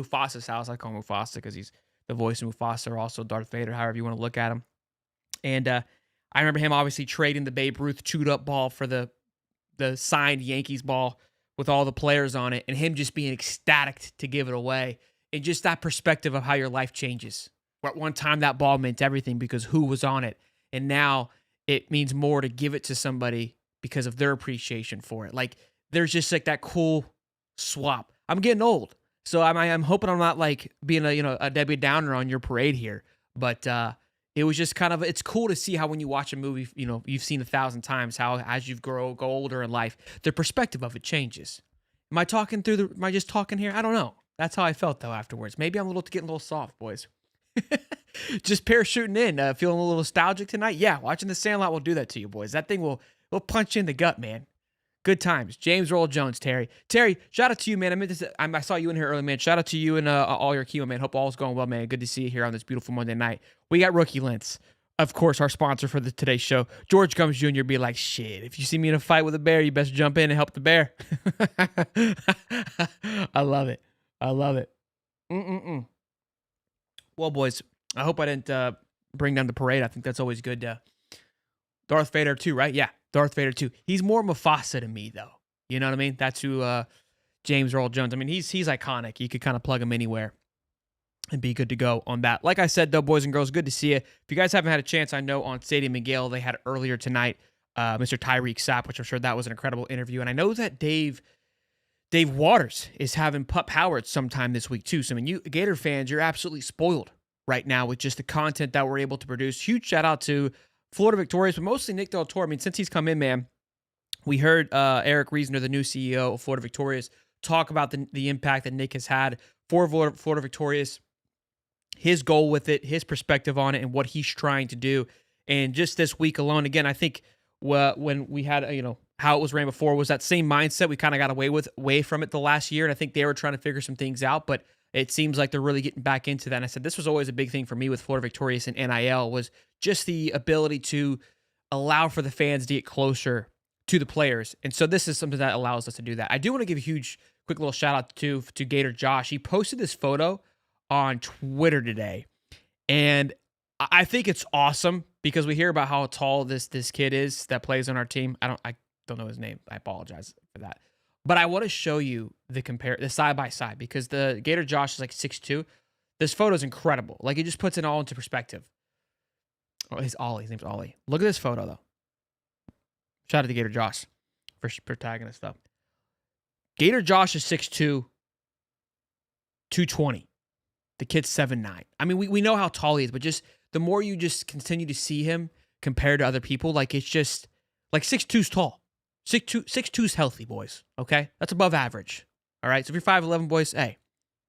Mufasa's house. I call him Mufasa because he's the voice of Mufasa, or also Darth Vader, however you want to look at him. And I remember him obviously trading the Babe Ruth chewed up ball for the signed Yankees ball with all the players on it, and him just being ecstatic to give it away. And just that perspective of how your life changes. Where at one time that ball meant everything because who was on it. And now it means more to give it to somebody because of their appreciation for it. Like, there's just like that cool swap. I'm getting old, so I'm hoping I'm not like being a Debbie Downer on your parade here. But it was just kind of, it's cool to see how when you watch a movie, you've seen 1,000 times, how as you go older in life, the perspective of it changes. Am I just talking here? I don't know. That's how I felt though afterwards. Maybe I'm getting a little soft, boys. Just parachuting in, feeling a little nostalgic tonight. Yeah, watching The Sandlot will do that to you, boys. That thing will punch you in the gut, man. Good times. James Earl Jones, Terry. Terry, shout out to you, man. I saw you in here early, man. Shout out to you and all your chemo, man. Hope all's going well, man. Good to see you here on this beautiful Monday night. We got Rookie Lens, of course, our sponsor for today's show. George Gums Jr. be like, shit, if you see me in a fight with a bear, you best jump in and help the bear. I love it. I love it. Well, boys, I hope I didn't bring down the parade. I think that's always good. Darth Vader too, right? Yeah, Darth Vader too. He's more Mufasa to me, though. You know what I mean? That's who James Earl Jones. I mean, he's iconic. You could kind of plug him anywhere and be good to go on that. Like I said, though, boys and girls, good to see you. If you guys haven't had a chance, I know on Stadium Miguel they had earlier tonight, Mr. Tyreek Sapp, which I'm sure that was an incredible interview. And I know that Dave Waters is having Pup Howard sometime this week too. So, I mean, you Gator fans, you're absolutely spoiled right now with just the content that we're able to produce. Huge shout out to Florida Victorious, but mostly Nick Del Toro. I mean, since he's come in, man, we heard Eric Reasoner, the new CEO of Florida Victorious, talk about the impact that Nick has had for Florida Victorious, his goal with it, his perspective on it, and what he's trying to do. And just this week alone, again, I think when we had, how it was ran before was that same mindset. We kind of got away from it the last year, and I think they were trying to figure some things out, but it seems like they're really getting back into that. And I said this was always a big thing for me with Florida Victorious and NIL was just the ability to allow for the fans to get closer to the players. And so this is something that allows us to do that. I do want to give a quick little shout out to Gator Josh. He posted this photo on Twitter today, and I think it's awesome because we hear about how tall this kid is that plays on our team. I don't know his name. I apologize for that. But I want to show you the side by side because the Gator Josh is like 6'2". This photo is incredible. Like, it just puts it all into perspective. Oh, he's Ollie. His name's Ollie. Look at this photo though. Shout out to Gator Josh for tagging us up. Gator Josh is 6'2", 220. The kid's 7'9". I mean, we know how tall he is, but just the more you just continue to see him compared to other people, like, it's just like 6'2's tall. 6'2's healthy, boys. Okay? That's above average. All right? So if you're 5'11", boys, hey,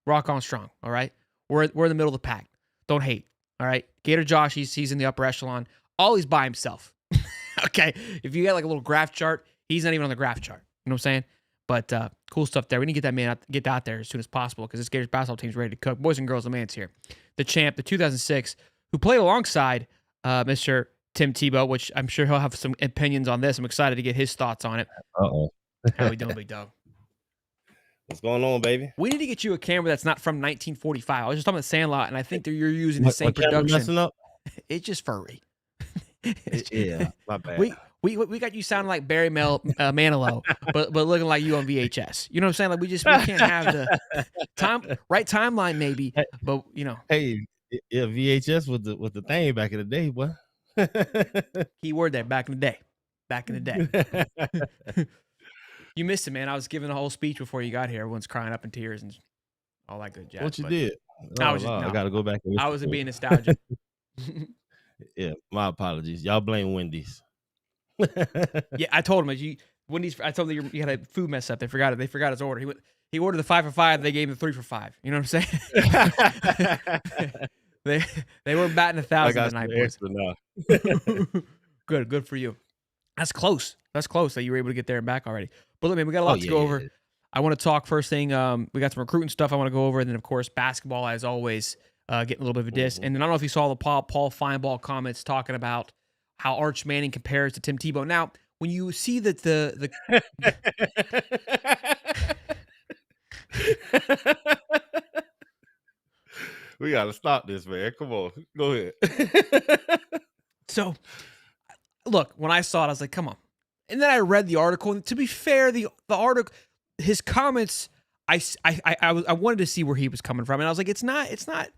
rock on strong. All right? We're in the middle of the pack. Don't hate. All right? Gator Josh, he's in the upper echelon. Ollie's by himself. Okay? If you got like a little graph chart, he's not even on the graph chart. You know what I'm saying? But cool stuff there. We need to get that man out there as soon as possible because this Gators basketball team's ready to cook. Boys and girls, the man's here. The champ, the 2006, who played alongside Mr. Tim Tebow, which I'm sure he'll have some opinions on this. I'm excited to get his thoughts on it. Uh-oh. How we doing, big dog? What's going on, baby? We need to get you a camera that's not from 1945. I was just talking about Sandlot, and I think that you're using the same production. Messing up? It's just furry. Yeah, my bad. We got you sounding like Barry Manilow, but looking like you on VHS. You know what I'm saying? Like we can't have the right timeline maybe, but Hey, yeah, VHS with the thing back in the day, boy. Keyword there, back in the day. Back in the day. You missed it, man. I was giving a whole speech before you got here. Everyone's crying up in tears and all that good jazz. What you did? I got to go back. I was being nostalgic. Yeah, my apologies. Y'all blame Wendy's. Yeah, I told him Wendy's. I told him you had a food mess up. They forgot his order. He ordered the 5 for $5. They gave him the 3 for $5. You know what I'm saying? They were batting 1,000 tonight, boys. Good for you. That's close. That you were able to get there and back already. But look, man, we got a lot to go over. I want to talk first thing. We got some recruiting stuff I want to go over, and then of course basketball as always. Getting a little bit of a diss. And then I don't know if you saw the Paul Feinball comments talking about how Arch Manning compares to Tim Tebow. Now, when you see that the We gotta stop this, man. Come on, go ahead. So, look, when I saw it, I was like, come on. And then I read the article, and to be fair, the article, his comments, I wanted to see where he was coming from, and I was like, it's not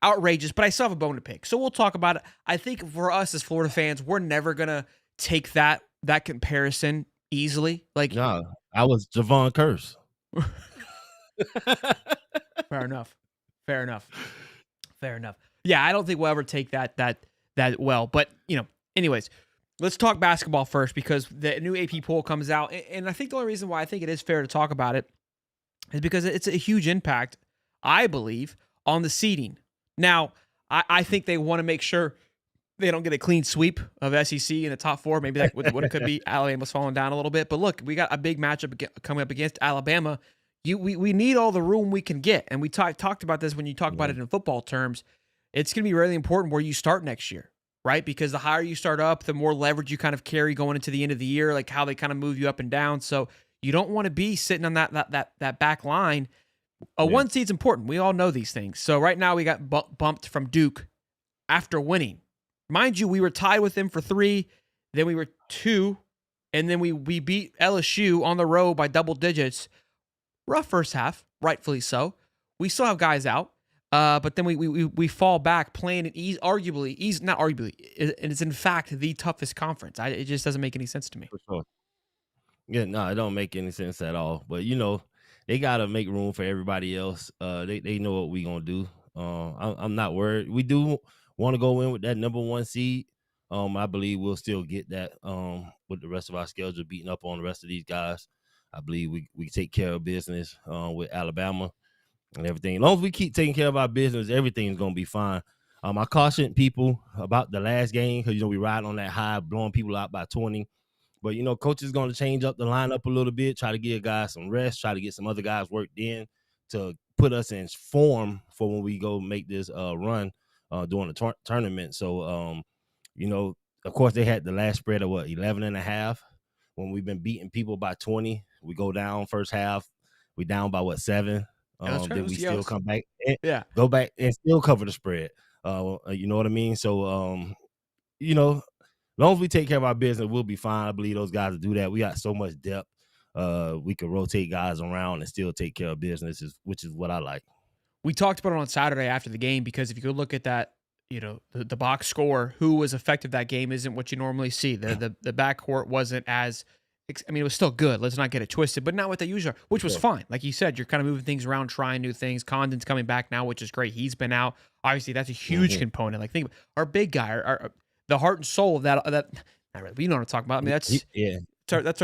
outrageous, but I still have a bone to pick. So we'll talk about it. I think for us as Florida fans, we're never gonna take that comparison easily. Like, Nah, I was Javon Curse. fair enough, fair enough, fair enough. Yeah, I don't think we'll ever take that well. But anyways, let's talk basketball first because the new AP poll comes out, and I think the only reason why I think it is fair to talk about it is because it's a huge impact, I believe, on the seeding. Now, I think they want to make sure they don't get a clean sweep of SEC in the top four. Maybe that what it could be. Alabama's falling down a little bit. But look, we got a big matchup coming up against Alabama. We need all the room we can get. And we talked about this when you talk about it in football terms. It's going to be really important where you start next year, right? Because the higher you start up, the more leverage you kind of carry going into the end of the year, like how they kind of move you up and down. So you don't want to be sitting on that back line. A one seed's important. We all know these things. So right now we got bumped from Duke after winning. Mind you, we were tied with them for 3, then we were 2, and then we beat LSU on the road by double digits. Rough first half, rightfully so. We still have guys out, but then we fall back playing an not arguably, and it's in fact the toughest conference. It just doesn't make any sense to me. For sure. Yeah, no, it don't make any sense at all. But they gotta make room for everybody else. They know what we gonna do. I'm not worried. We do want to go in with that number 1 seed. I believe we'll still get that. With the rest of our schedule beating up on the rest of these guys, I believe we take care of business with Alabama and everything. As long as we keep taking care of our business, everything's gonna be fine. I cautioned people about the last game because we ride on that high, blowing people out by 20. But coach is going to change up the lineup a little bit, try to give guys some rest, try to get some other guys worked in to put us in form for when we go make this run during the tournament. So, of course, they had the last spread of 11.5 when we've been beating people by 20. We go down first half, we down by 7. Then we still come back and go back and still cover the spread. You know what I mean? So, as long as we take care of our business, we'll be fine. I believe those guys will do that. We got so much depth. We can rotate guys around and still take care of business, which is what I like. We talked about it on Saturday after the game because if you could look at that, the box score, who was effective that game isn't what you normally see. The backcourt wasn't as, it was still good. Let's not get it twisted, but not what they usually are, which was fine. Like you said, you're kind of moving things around, trying new things. Condon's coming back now, which is great. He's been out. Obviously, that's a huge component. Like think about our big guy, the heart and soul of that. Not really, but you know what I'm talking about. I mean,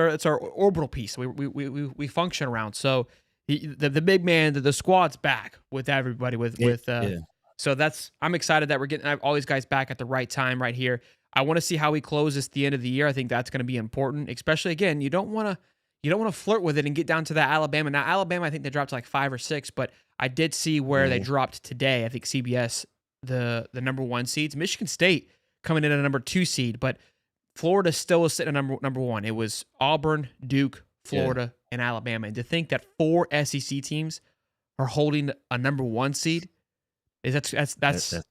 that's our orbital piece. We function around. So the big man, the squad's back with everybody. So I'm excited that we're getting all these guys back at the right time right here. I want to see how we close this at the end of the year. I think that's going to be important, especially again. You don't want to flirt with it and get down to that Alabama. Now Alabama, I think they dropped to like 5 or 6, but I did see where they dropped today. I think CBS the number 1 seeds. Michigan State coming in at a number 2 seed, but Florida still is sitting at number 1. It was Auburn, Duke, Florida, and Alabama. And to think that 4 SEC teams are holding a number 1 seed that's nuts. Fire.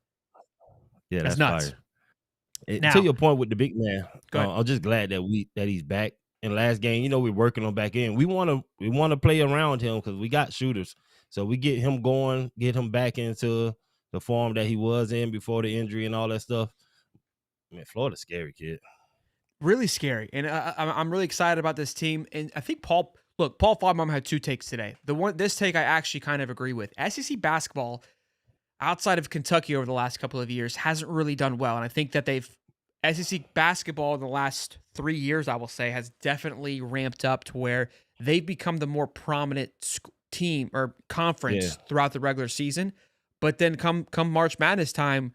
To your point with the big man, I'm just glad that he's back. In last game, we're working on back in. We want to play around him because we got shooters, so we get him going, get him back into the form that he was in before the injury and all that stuff. Man, Florida's scary, kid. Really scary, and I'm really excited about this team. And I think Paul Fogbaum had 2 takes today. This take I actually kind of agree with. SEC basketball, outside of Kentucky over the last couple of years, hasn't really done well, and I think that SEC basketball in the last 3 years, I will say, has definitely ramped up to where they've become the more prominent team or conference throughout the regular season. But then come March Madness time,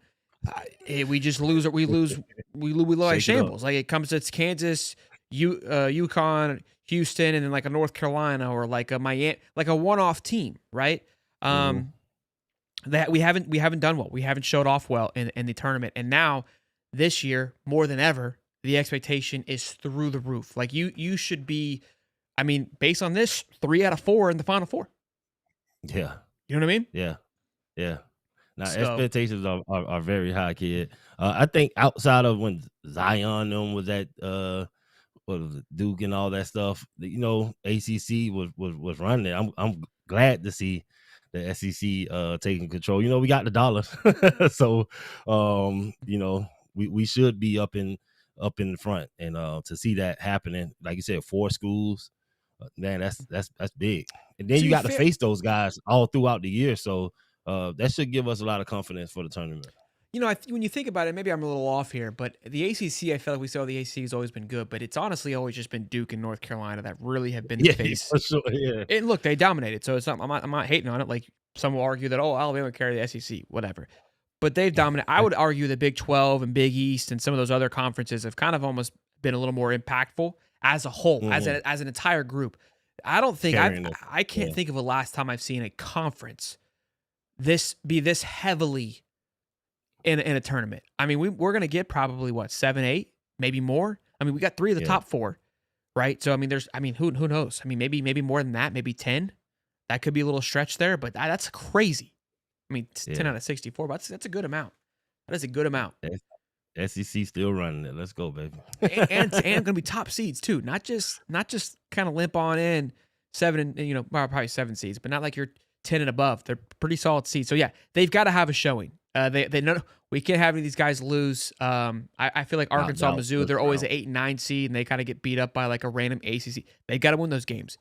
we just lose. We look like shambles. Like it comes to Kansas, UConn, Houston, and then like a North Carolina or like a Miami, like a one-off team, right? That we haven't done well. We haven't showed off well in the tournament, and now this year more than ever, the expectation is through the roof. Like you should be. I mean, based on this, 3 out of 4 in the Final Four. Yeah, you know what I mean? Yeah. Now So expectations are very high, kid. I think outside of when Zion them was at what was it, Duke and all that stuff, ACC was running it. I'm glad to see the SEC taking control. We got the dollars, so we should be up in the front, and to see that happening, like you said, 4 schools, man, that's big. And then to you be got to fair, face those guys all throughout the year, so that should give us a lot of confidence for the tournament. when you think about it, maybe I'm a little off here, but the ACC, I feel like we saw the ACC has always been good, but it's honestly always just been Duke and North Carolina that really have been the Yeah, face. for sure. Yeah, And look, they dominated, so it's not, I'm not hating on it. Like some will argue that Alabama would carry the SEC, whatever. But they've dominated. I would argue the Big 12 and Big East and some of those other conferences have kind of almost been a little more impactful as a whole, as an entire group. I don't think I can't think of a last time I've seen a conference be this heavily in a tournament. I mean, we're gonna get probably 7, 8, maybe more. I mean, we got 3 of the top 4, right? So I mean, who knows? I mean, maybe more than that, maybe 10. That could be a little stretch there, but that's crazy. I mean, it's 10 out of 64, but that's a good amount. That is a good amount. SEC still running it. Let's go, baby. and going to be top seeds too, not just kind of limp on in 7 and probably 7 seeds, but not like you're 10 and above. They're pretty solid seeds. So yeah, they've got to have a showing. They know we can't have any of these guys lose. I feel like Arkansas, Mizzou, they're always an 8 and 9 seed, and they kind of get beat up by like a random ACC. They got to win those games.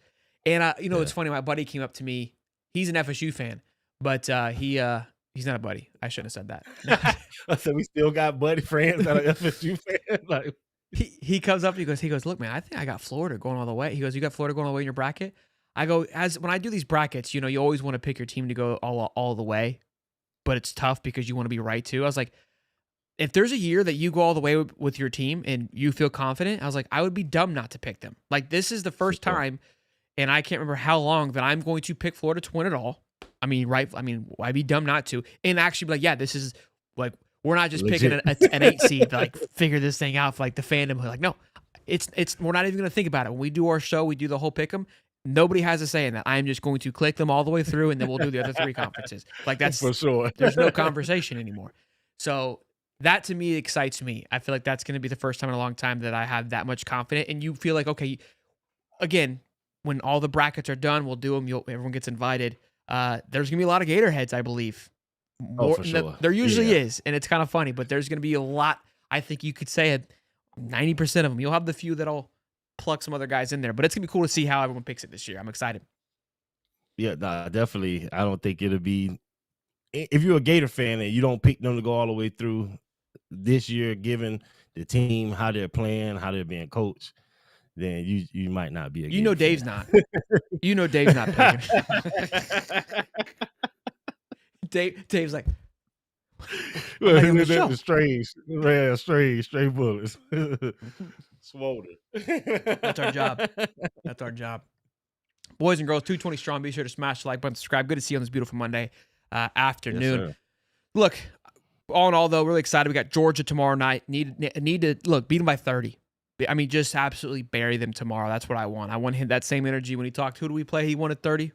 And it's funny. My buddy came up to me. He's an FSU fan, but he's not a buddy. I shouldn't have said that. I said we still got buddy friends that are FSU fans. Like he comes up. He goes, look, man, I think I got Florida going all the way. He goes, you got Florida going all the way in your bracket? I go, when I do these brackets, you always want to pick your team to go all the way, but it's tough because you want to be right too. I was like, if there's a year that you go all the way with your team and you feel confident, I was like, I would be dumb not to pick them. Like this is the first time, and I can't remember how long, that I'm going to pick Florida to win it all. I mean, right? I mean, I'd be dumb not to, and actually be like, yeah, this is like, we're not just legit. picking an 8 seed to like figure this thing out for like the fandom. Like, no, it's we're not even going to think about it. When we do our show, we do the whole pick 'em. Nobody has a say in that. I'm just going to click them all the way through, and then we'll do the other 3 conferences. Like that's for sure. There's no conversation anymore. So that to me excites me. I feel like that's going to be the first time in a long time that I have that much confidence. And you feel like, okay, again, when all the brackets are done, we'll do them. Everyone gets invited. There's going to be a lot of Gator heads, I believe. More, for sure. There usually is, and it's kind of funny, but there's going to be a lot. I think you could say 90% of them. You'll have the few that'll pluck some other guys in there, but it's going to be cool to see how everyone picks it this year. I'm excited. Yeah, nah, definitely. I don't think it'll be, if you're a Gator fan and you don't pick them to go all the way through this year, given the team, how they're playing, how they're being coached, then you might not be a Gator Dave's fan. not. Dave's not picking. Dave's like, strange, man, strange bullets. Swollen. That's our job. Boys and girls, 220 strong. Be sure to smash the like button, subscribe. Good to see you on this beautiful Monday afternoon. Yes, look, all in all, though, really excited. We got Georgia tomorrow night. Need to beat them by 30. I mean, just absolutely bury them tomorrow. That's what I want. I want him that same energy when he talked. Who do we play? He wanted 30.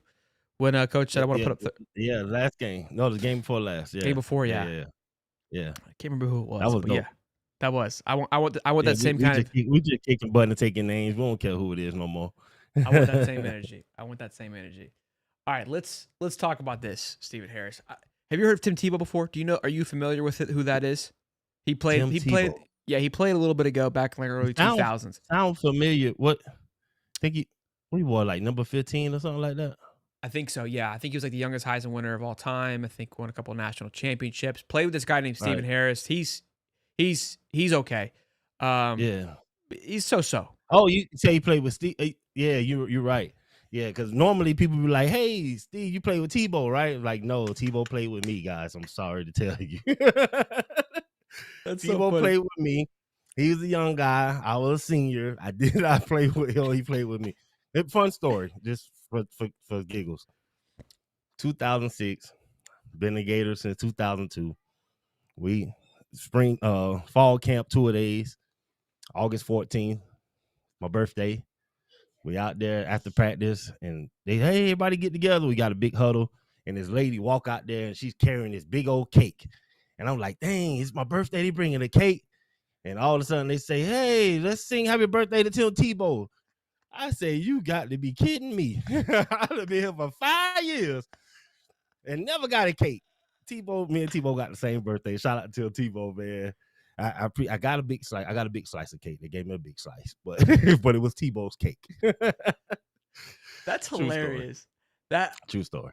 When Coach said, I want to put up. Last game. No, the game before last. Yeah, game before. Yeah. I can't remember who it was. That was dope. Yeah, that was. I want that same kind of. We just kicking butt and taking names. We don't care who it is no more. I want that same energy. All right, let's talk about this, Stephen Harris. Have you heard of Tim Tebow before? Do you know? Are you familiar with it? Who that is? He played. Yeah, he played a little bit ago, back in like early 2000s. Sound familiar? What? I think he wore like number 15 or something like that. I think so. Yeah, I think he was like the youngest Heisman winner of all time. I think won a couple of national championships. Played with this guy named Stephen Harris. He's okay. He's so. Oh, you say he played with Steve? Yeah, you're right. Yeah, because normally people be like, "Hey, Steve, you play with Tebow, right?" Like, no, Tebow played with me, guys. I'm sorry to tell you. Tebow played with me. He was a young guy. I was a senior. I did not play with him. He played with me. Fun story, just for giggles. 2006, been a Gators since 2002. We fall camp 2 days. August 14th, my birthday. We out there after practice, and hey, everybody get together. We got a big huddle, and this lady walk out there and she's carrying this big old cake. And I'm like, dang, it's my birthday. They bringing a cake. And all of a sudden they say, hey, let's sing happy birthday to Tim Tebow. I say, you got to be kidding me. I've been here for 5 years and never got a cake. Tebow, me and Tebow got the same birthday. Shout out to Tebow, man. I got a big slice. I got a big slice of cake. They gave me a big slice, but but it was Tebow's cake. That's True story. hilarious. That True story.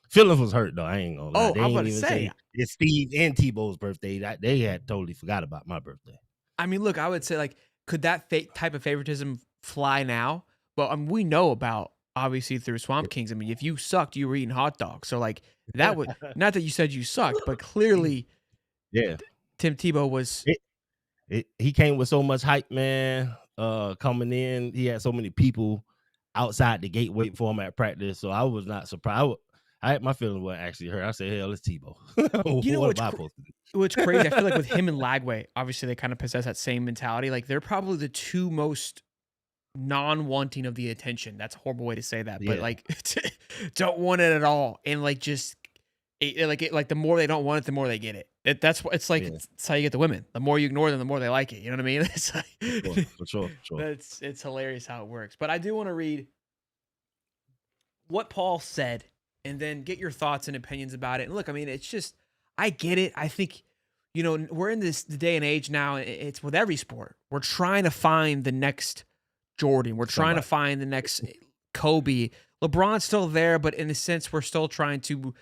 Feelings was hurt though. I ain't gonna lie. Oh, They I'm ain't about to even say. it's Steve and Tebow's birthday. They had totally forgot about my birthday. I mean, look, I would say like, could that type of favoritism fly now? But we know about obviously through Swamp Kings. I mean, if you sucked, you were eating hot dogs. So like that would not that you said you sucked, but clearly, yeah, Tim Tebow was. He came with so much hype, man. Coming in, he had so many people outside the gate waiting for him at practice. So I was not surprised. My feelings were actually hurt. I said, hell, it's Tebow. You know what am I supposed to do? What's crazy? I feel like with him and Lagway, obviously they kind of possess that same mentality. Like they're probably the two most non-wanting of the attention. That's a horrible way to say that, but like don't want it at all. And like just like the more they don't want it, the more they get it. That's what it's like. It's how you get the women. The more you ignore them, the more they like it. You know what I mean? It's like, for sure. It's hilarious how it works. But I do want to read what Paul said and then get your thoughts and opinions about it. And look, I mean, it's just, I get it. I think, we're in this day and age now. It's with every sport. We're trying to find the next Jordan. We're trying to find the next Kobe. LeBron's still there, but in a sense, we're still trying to,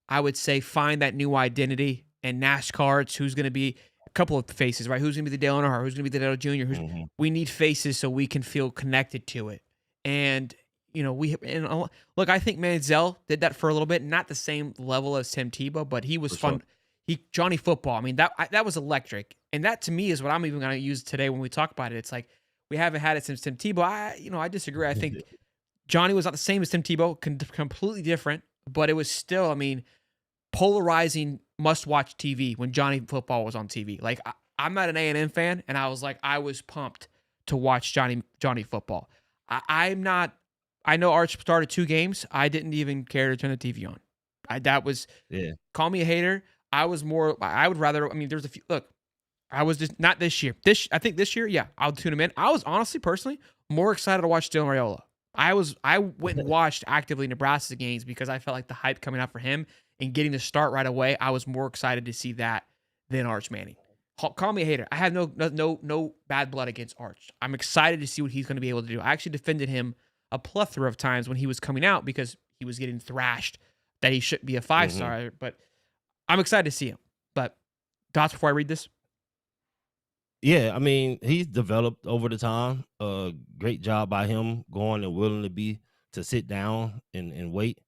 I would say, find that new identity. And NASCAR, it's who's going to be a couple of faces, right? Who's going to be the Dale Earnhardt? Who's going to be the Dale Jr.? We need faces so we can feel connected to it. And look, I think Manziel did that for a little bit, not the same level as Tim Tebow, but he was fun. Sure. Johnny Football. I mean, that was electric, and that to me is what I'm even going to use today when we talk about it. It's like we haven't had it since Tim Tebow. I disagree. I think Johnny was not the same as Tim Tebow, completely different, but it was still, I mean, polarizing must-watch TV when Johnny Football was on TV. Like I'm not an A&M fan, and I was pumped to watch Johnny Football. I'm not. I know Arch started 2 games. I didn't even care to turn the TV on. Call me a hater. I would rather, I mean, there's a few, look, I was just, not this year. I think this year, yeah, I'll tune him in. I was honestly, personally, more excited to watch Dylan Raiola. I went and watched actively Nebraska games because I felt like the hype coming out for him and getting to start right away, I was more excited to see that than Arch Manning. Call me a hater. I have no bad blood against Arch. I'm excited to see what he's going to be able to do. I actually defended him a plethora of times when he was coming out because he was getting thrashed that he shouldn't be a 5-star, but I'm excited to see him. But thoughts before I read this? Yeah, I mean, he's developed over the time. Great job by him going and willing to sit down and wait.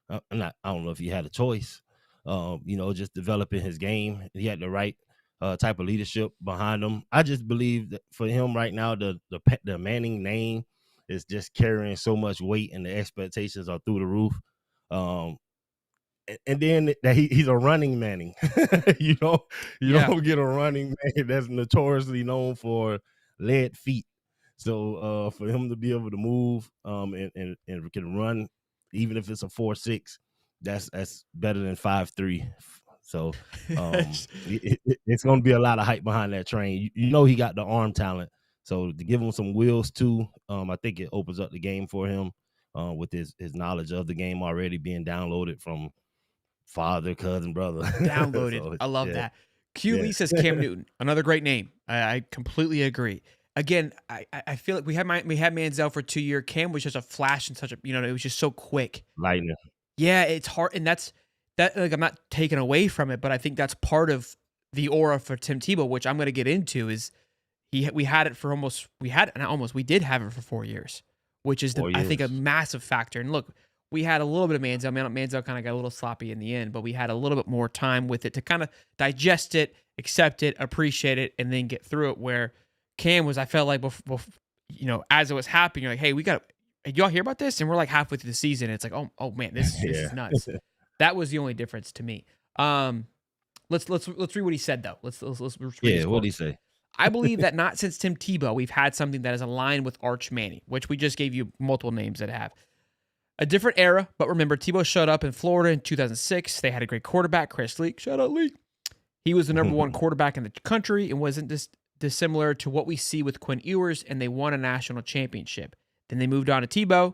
I don't know if he had a choice. Just developing his game. He had the right type of leadership behind him. I just believe that for him right now, the Manning name is just carrying so much weight, and the expectations are through the roof. And then that he's a running Manning. you don't get a running man that's notoriously known for lead feet. So for him to be able to move and can run, even if it's a 4.6, that's better than 5.3. So it's going to be a lot of hype behind that train. He got the arm talent. So to give him some wheels too, I think it opens up the game for him with his knowledge of the game already being downloaded from father, cousin, brother. Downloaded. So, I love that. Lee says Cam Newton, another great name. I completely agree. Again, I feel like we had Manziel for 2 years. Cam was just a flash and such a, it was just so quick. Lightning. Yeah, it's hard, and that's like I'm not taking away from it, but I think that's part of the aura for Tim Tebow, which I'm going to get into. Is we did have it for 4 years, which is I think a massive factor. And look, we had a little bit of Manziel. Manziel kind of got a little sloppy in the end, but we had a little bit more time with it to kind of digest it, accept it, appreciate it, and then get through it. Where Cam was, I felt like, as it was happening, you're like, hey, y'all hear about this? And we're like halfway through the season. And it's like, oh man, this is nuts. That was the only difference to me. Let's read what he said though. Let's read what did he say? I believe that not since Tim Tebow we've had something that is aligned with Arch Manning, which we just gave you multiple names that have. A different era, but remember, Tebow showed up in Florida in 2006. They had a great quarterback, Chris Leak. Shout out Leak. He was the number one quarterback in the country and wasn't dissimilar to what we see with Quinn Ewers, and they won a national championship. Then they moved on to Tebow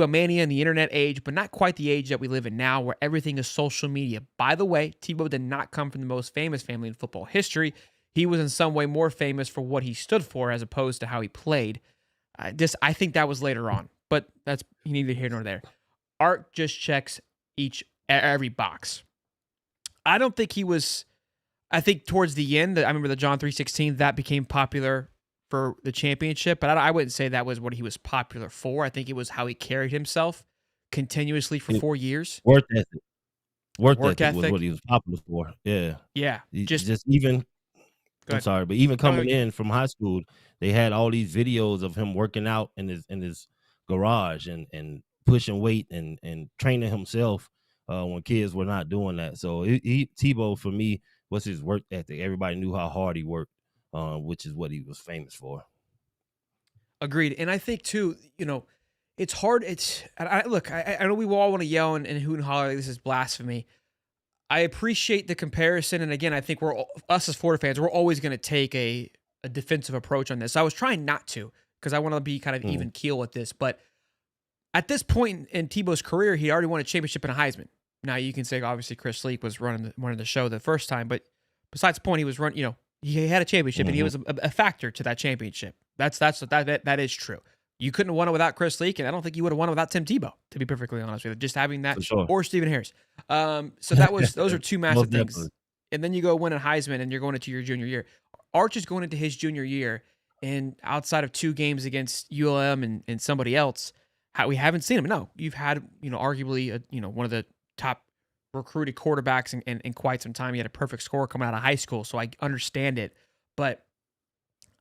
mania in the internet age, but not quite the age that we live in now where everything is social media. By the way, Tebow did not come from the most famous family in football history. He was in some way more famous for what he stood for as opposed to how he played. I think that was later on, but that's neither here nor there. Art just checks every box. I don't think he was. I think towards the end, I remember the John 3:16 that became popular for the championship, but I wouldn't say that was what he was popular for. I think it was how he carried himself continuously for 4 years. Work ethic. Work ethic was what he was popular for. Yeah. Yeah. Just even. I'm sorry, but even coming in from high school, they had all these videos of him working out in his garage and pushing weight and training himself when kids were not doing that. So Tebow for me was his work ethic. Everybody knew how hard he worked, which is what he was famous for. Agreed. And I think too, it's hard. Look, I know we all want to yell and hoot and holler, this is blasphemy. I appreciate the comparison, and again, I think us as Florida fans, we're always going to take a defensive approach on this. I was trying not to because I want to be kind of even keel with this, but at this point in Tebow's career, he already won a championship and a Heisman. Now you can say obviously Chris Leak was running the show the first time, but besides the point, he was he had a championship and he was a factor to that championship. That is true. You couldn't have won it without Chris Leak, and I don't think you would have won it without Tim Tebow, to be perfectly honest with you. Just having that, or Stephen Harris. So those are two massive things. And then you go win a Heisman, and you're going into your junior year. Arch is going into his junior year, and outside of 2 games against ULM and somebody else, we haven't seen him. No, you've had arguably one of the top recruited quarterbacks in quite some time. He had a perfect score coming out of high school, so I understand it. But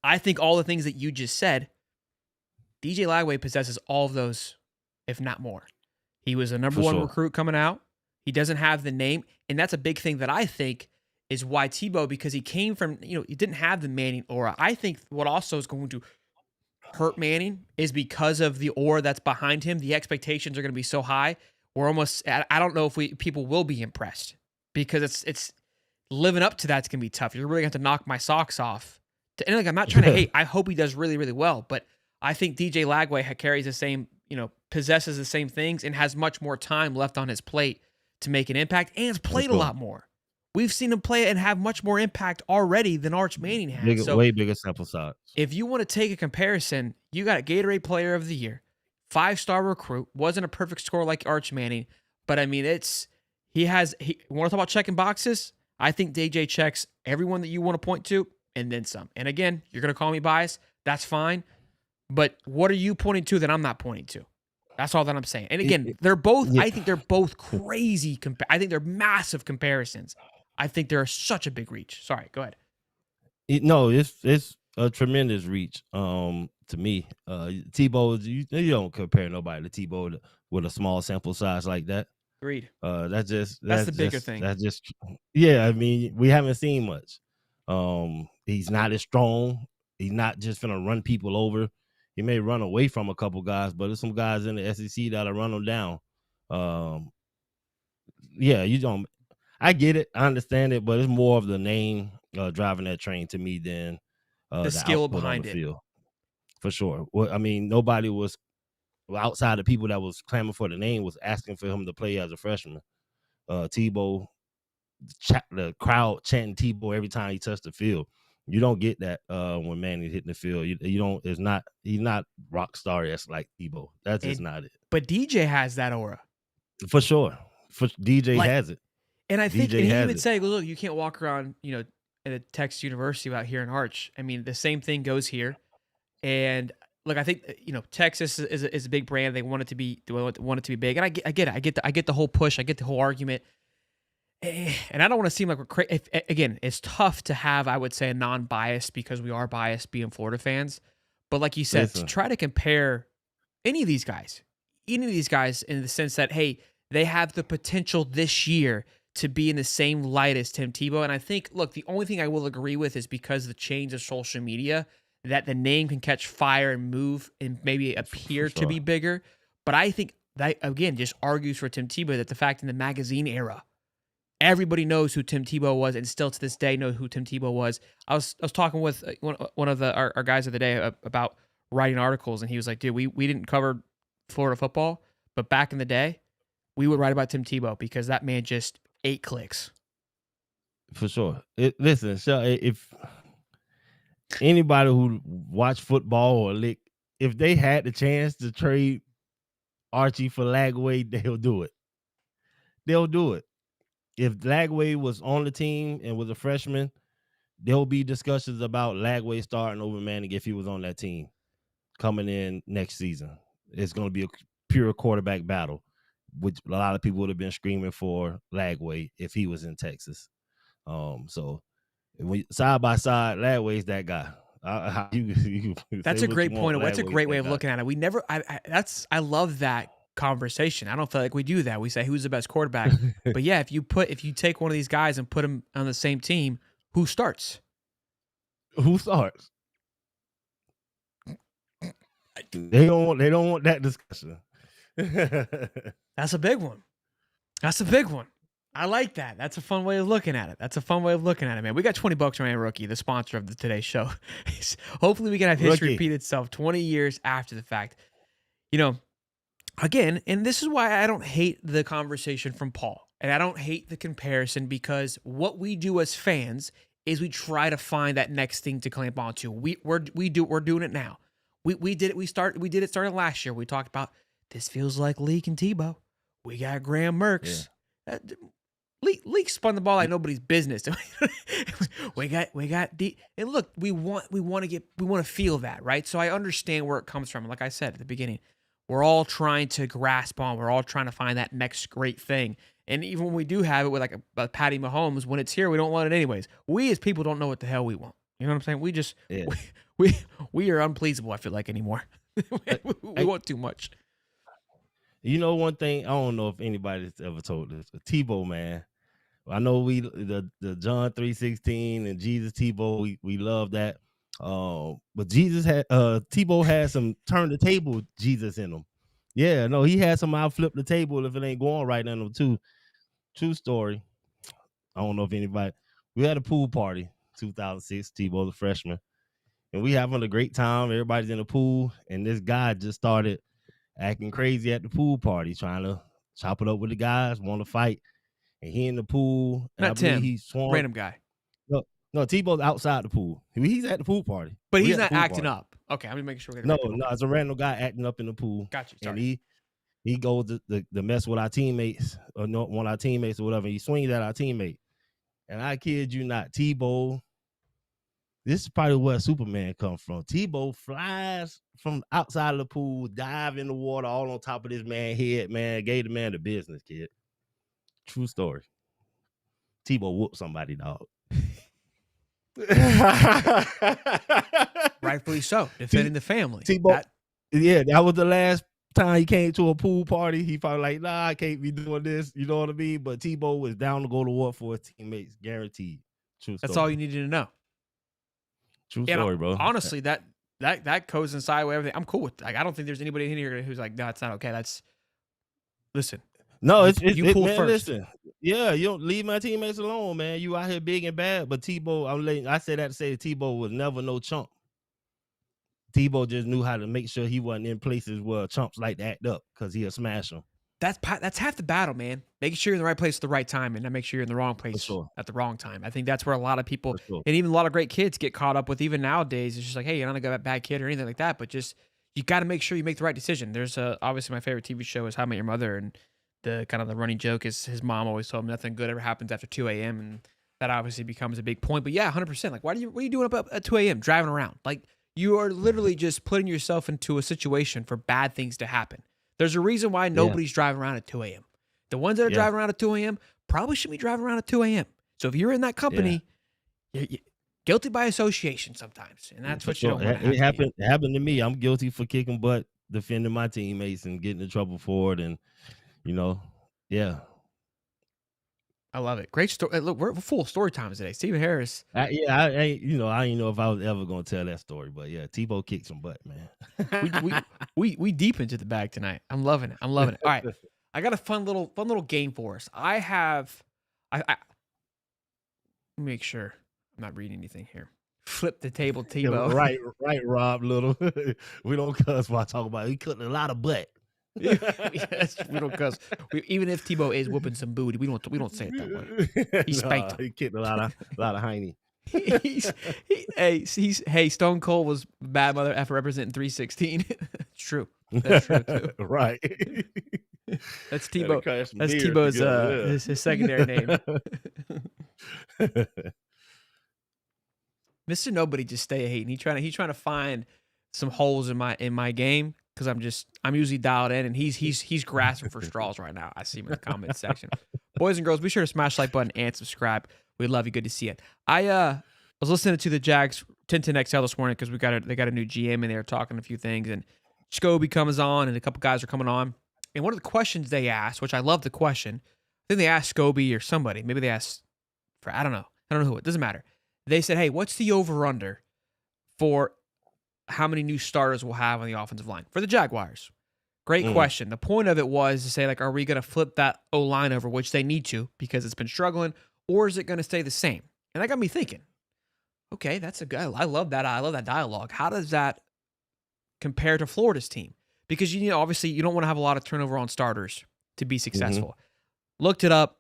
I think all the things that you just said, DJ Lagway possesses all of those, if not more. He was a number one recruit coming out. He doesn't have the name, and that's a big thing that I think is why Tebow, because he came from, he didn't have the Manning aura. I think what also is going to hurt Manning is because of the aura that's behind him. The expectations are going to be so high. I don't know if people will be impressed because it's living up to that's going to be tough. You're really going to have to knock my socks off. And I'm not trying to hate. I hope he does really, really well, but I think DJ Lagway carries the same, possesses the same things and has much more time left on his plate to make an impact and has played a lot more. We've seen him play and have much more impact already than Arch Manning has. Way bigger sample size. If you want to take a comparison, you got a Gatorade Player of the Year, 5-star recruit, wasn't a perfect score like Arch Manning, but I mean, want to talk about checking boxes? I think DJ checks everyone that you want to point to and then some. And again, you're going to call me biased. That's fine. But what are you pointing to that I'm not pointing to? That's all that I'm saying. And again, they're both, I think they're both crazy. I think they're massive comparisons. I think they're such a big reach. Sorry, go ahead. It's a tremendous reach to me. Tebow, you don't compare nobody to Tebow with a small sample size like that. Agreed. That's the bigger thing. I mean, we haven't seen much. He's not as strong. He's not just gonna run people over. He may run away from a couple guys, but there's some guys in the SEC that'll run them down. You don't. I get it. I understand it, but it's more of the name driving that train to me than the skill behind it. Field. For sure. Well, I mean, nobody was outside of people that was clamoring for the name was asking for him to play as a freshman. Tebow, the crowd chanting Tebow every time he touched the field. You don't get that when Manning's hitting the field. You don't. He's not rock star like Tebow. That's just not it. But DJ has that aura. For sure. DJ has it. And I think he even said, look, you can't walk around, at a Texas university without hearing Arch. I mean, the same thing goes here. And look, I think Texas is a big brand. They want it to be big, and I get it. I get the whole push. I get the whole argument. And I don't want to seem like we're crazy. Again, it's tough to have, I would say, a non-bias because we are biased being Florida fans. But like you said, to try to compare any of these guys in the sense that, hey, they have the potential this year to be in the same light as Tim Tebow. And I think, look, the only thing I will agree with is because of the change of social media, that the name can catch fire and move and maybe appear to be bigger. But I think that again just argues for Tim Tebow that the fact in the magazine era, everybody knows who Tim Tebow was, and still to this day know who Tim Tebow was. I was talking with one of our guys of the day about writing articles, and he was like, "Dude, we didn't cover Florida football, but back in the day, we would write about Tim Tebow because that man just ate clicks." For sure. Listen, so if anybody who watch football or lick, if they had the chance to trade Archie for Lagway, they'll do it. They'll do it. If Lagway was on the team and was a freshman, there'll be discussions about Lagway starting over Manning if he was on that team coming in next season. It's going to be a pure quarterback battle, which a lot of people would have been screaming for Lagway if he was in Texas. So when side by side, Lagway's that guy. That's a great point. That's a great way of looking at it. We never. I love that conversation. I don't feel like we do that. We say who's the best quarterback, but yeah, if you take one of these guys and put him on the same team, who starts? Who starts? They don't want that discussion. That's a big one. That's a big one. I like that. That's a fun way of looking at it. Man. We got $20 on Rookie, the sponsor of today's show. Hopefully we can have history repeat itself 20 years after the fact. You know, again, and this is why I don't hate the conversation from Paul, and I don't hate the comparison, because what we do as fans is we try to find that next thing to clamp onto. We're doing it now. We did it. Started last year. We talked about this feels like Leak and Tebow. We got Graham Mertz. Yeah. Leak spun the ball like nobody's business. we got deep. And look, we want to feel that, right? So I understand where it comes from. Like I said at the beginning, we're all trying to grasp on. We're all trying to find that next great thing. And even when we do have it with like a Patty Mahomes, when it's here, we don't want it anyways. We as people don't know what the hell we want. You know what I'm saying? We just we are unpleasable, I feel like, anymore. we want too much. You know, one thing, I don't know if anybody's ever told this, but Tebow, man. I know the John 3:16 and Jesus Tebow, we love that. But Tebow had some turn the table Jesus in him. Yeah, no, he had some out flip the table if it ain't going right in him too. True story. I don't know if anybody. We had a pool party, 2006. Tebow's a freshman, and we having a great time. Everybody's in the pool, and this guy just started acting crazy at the pool party, trying to chop it up with the guys, want to fight. And he in the pool. Not Tim. He swung. Random guy. No, Tebow's outside the pool. He's at the pool party. But he's not acting up. Okay, I'm making sure. No, it's a random guy acting up in the pool. Gotcha. Sorry. And he goes to mess with our teammates, or not one of our teammates or whatever. He swings at our teammate. And I kid you not, Tebow, this is probably where Superman comes from. Tebow flies from outside of the pool, dive in the water all on top of this man's head, man. Gave the man the business, kid. True story. Tebow whooped somebody, dog. Rightfully so. Defending the family. Tebow, that was the last time he came to a pool party. He probably like, nah, I can't be doing this. You know what I mean? But Tebow was down to go to war for his teammates, guaranteed. True story. That's all you needed to know. True story, bro. Honestly, that coincides with everything. I'm cool with. Like, I don't think there's anybody in here who's like, no, it's not okay. Listen. No, it's man, first. Listen, yeah, you don't leave my teammates alone, man. You out here big and bad, but Tebow, I say that to say Tebow was never no chump. Tebow just knew how to make sure he wasn't in places where chumps like to act up, because he'll smash them. That's half the battle, man. Making sure you're in the right place at the right time, and not make sure you're in the wrong place at the wrong time. I think that's where a lot of people, and even a lot of great kids, get caught up with. Even nowadays, it's just like, hey, you're not a bad kid or anything like that, but just you got to make sure you make the right decision. There's obviously my favorite TV show is How I Met Your Mother, and the kind of the running joke is his mom always told him nothing good ever happens after 2 a.m. And that obviously becomes a big point. But yeah, 100%. Like, what are you doing up at 2 a.m. driving around? Like, you are literally just putting yourself into a situation for bad things to happen. There's a reason why nobody's driving around at 2 a.m. The ones that are driving around at 2 a.m. probably shouldn't be driving around at 2 a.m. So if you're in that company, you're guilty by association sometimes. And that's what you don't want to have. It happened to me. I'm guilty for kicking butt, defending my teammates, and getting in trouble for it. And, you know, yeah. I love it. Great story. Look, we're full of story times today. Stephen Harris. I ain't, I didn't know if I was ever gonna tell that story, but yeah, Tebow kicked some butt, man. We we we deep into the bag tonight. I'm loving it. I'm loving it. All right, I got a fun little game for us. I have. I let me make sure I'm not reading anything here. Flip the table, Yeah, Tebow. right, Rob Little. We don't cuss while I talk about it. He cutting a lot of butt. Yes, we don't cuss. Even if Tebow is whooping some booty, we don't say it that way. He spanked him. He kicked a lot of hiney. Hey, Stone Cold was bad mother after representing 316. It's true. That's true too. Right. That's Tebow. That's Tebow's his secondary name. Mr. Nobody just stay hating. He's trying to find some holes in my game because I'm usually dialed in and he's grasping for straws right now. I see him in the comments section. Boys and girls, be sure to smash the like button and subscribe. We love you. Good to see it. I was listening to the Jags 10-10 XL this morning because they got a new GM and they were talking a few things and Scobie comes on and a couple guys are coming on. And one of the questions they asked, which I love the question, I think they asked Scobie or somebody. Maybe they asked for I don't know who. It doesn't matter. They said, hey, what's the over-under for how many new starters we'll have on the offensive line for the Jaguars? Great question. The point of it was to say, like, are we going to flip that O-line over, which they need to because it's been struggling, or is it going to stay the same? And that got me thinking, okay, that's a good, I love that. I love that dialogue. How does that compare to Florida's team? Because, obviously you don't want to have a lot of turnover on starters to be successful. Looked it up.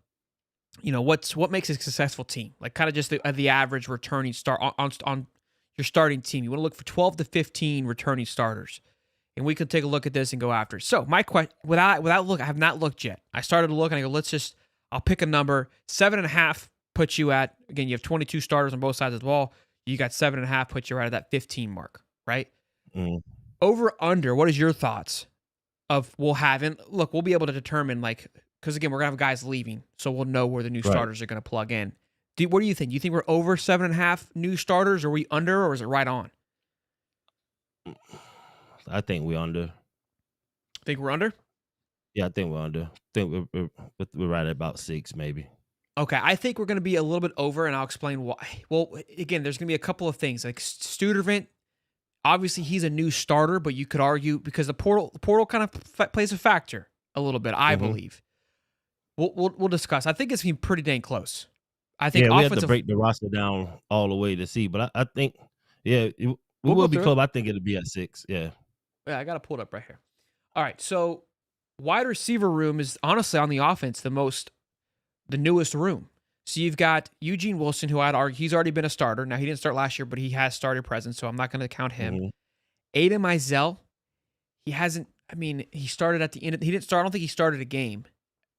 What makes a successful team? Like kind of just the average returning start on your starting team. You want to look for 12 to 15 returning starters. And we could take a look at this and go after it. So my question, without look, I have not looked yet. I started to look and I go, I'll pick a number. 7.5 puts you at, again, you have 22 starters on both sides of the ball. You got 7.5 puts you right at that 15 mark, right? Over, under, what is your thoughts of we'll have, and look, we'll be able to determine because again, we're going to have guys leaving, so we'll know where the new starters are going to plug in. What do you think? You think we're over 7.5 new starters? Or are we under, or is it right on? I think we're under. Think we're under? Yeah, I think we're under. I think we're right at about 6, maybe. Okay, I think we're going to be a little bit over, and I'll explain why. Well, again, there's going to be a couple of things. Like Studervant, obviously he's a new starter, but you could argue because the portal kind of plays a factor a little bit, I believe. We'll discuss. I think it's been pretty dang close. I think we have to break the roster down all the way to see, but I think, we will be close. I think it'll be at 6. Yeah. Yeah, I got to pull it up right here. All right, so wide receiver room is honestly on the offense the newest room. So you've got Eugene Wilson, who I'd argue he's already been a starter. Now he didn't start last year, but he has started presence, so I'm not going to count him. Aiden Mizell, he hasn't. I mean, he started at the end. He didn't start. I don't think he started a game.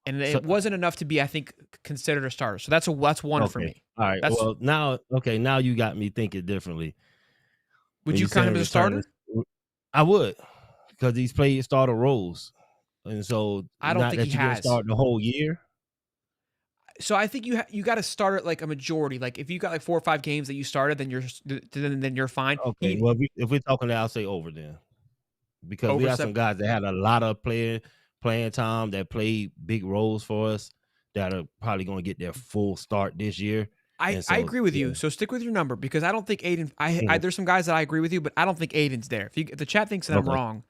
And it wasn't enough to be, I think, considered a starter. So that's one for me. All right. Well, now you got me thinking differently. Would you count him as a starter? I would, because he's played starter roles, and so I don't think he has start the whole year. So I think you got to start at like a majority. Like if you got like 4 or 5 games that you started, then you're fine. Okay. Well, if we're talking that, I'll say over then, because we have some guys that had a lot of playing time that played big roles for us that are probably going to get their full start this year. I agree with you. So stick with your number because I don't think Aiden. There's some guys that I agree with you, but I don't think Aiden's there. If the chat thinks that I'm wrong,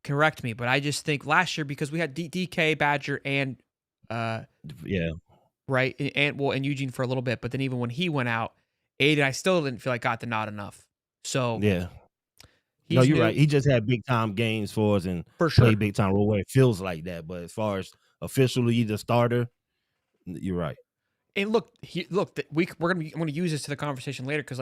correct me. But I just think last year because we had DK, Badger, and right, and Eugene for a little bit, but then even when he went out, Aiden, I still didn't feel like got the nod enough. So yeah. No, you're right. He just had big time games for us and played big time role where it feels like that. But as far as officially the starter, you're right. And look, we're gonna use this to the conversation later because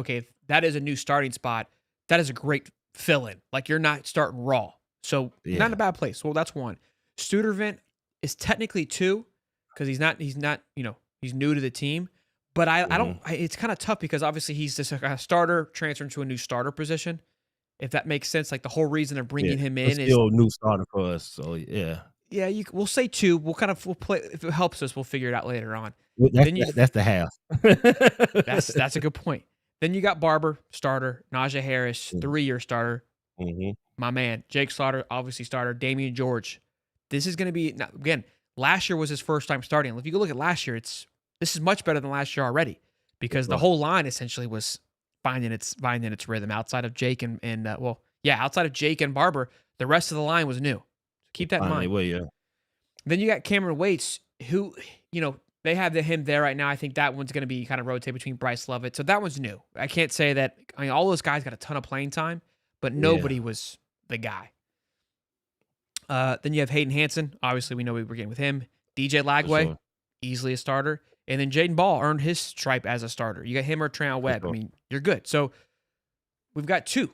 if that is a new starting spot, that is a great fill in. Like you're not starting raw, so not in a bad place. Well, that's one. Studervant is technically 2 because he's not he's new to the team. But I don't. It's kind of tough because obviously he's just a starter transferring to a new starter position. If that makes sense, like the whole reason of bringing him in is still a new starter for us. So yeah. Yeah, we'll say 2. We'll play if it helps us. We'll figure it out later on. That's the half. That's a good point. Then you got Barber starter, Najee Harris 3-year starter. My man Jake Slaughter obviously starter. Damian George. This is going to be again Last year was his first time starting. If you go look at last year, this is much better than last year already because the whole line essentially was finding its rhythm outside of Jake outside of Jake and Barber, the rest of the line was new. Keep that in mind. Way, yeah. Then you got Cameron Waits, who, they have him there right now. I think that one's going to be kind of rotate between Bryce Lovett. So that one's new. I can't say that. I mean, all those guys got a ton of playing time, but nobody was the guy. Then you have Hayden Hansen. Obviously, we know we were getting with him. DJ Lagway, easily a starter. And then Jaden Ball earned his stripe as a starter. You got him or Trayon Webb. I mean, you're good. So we've got 3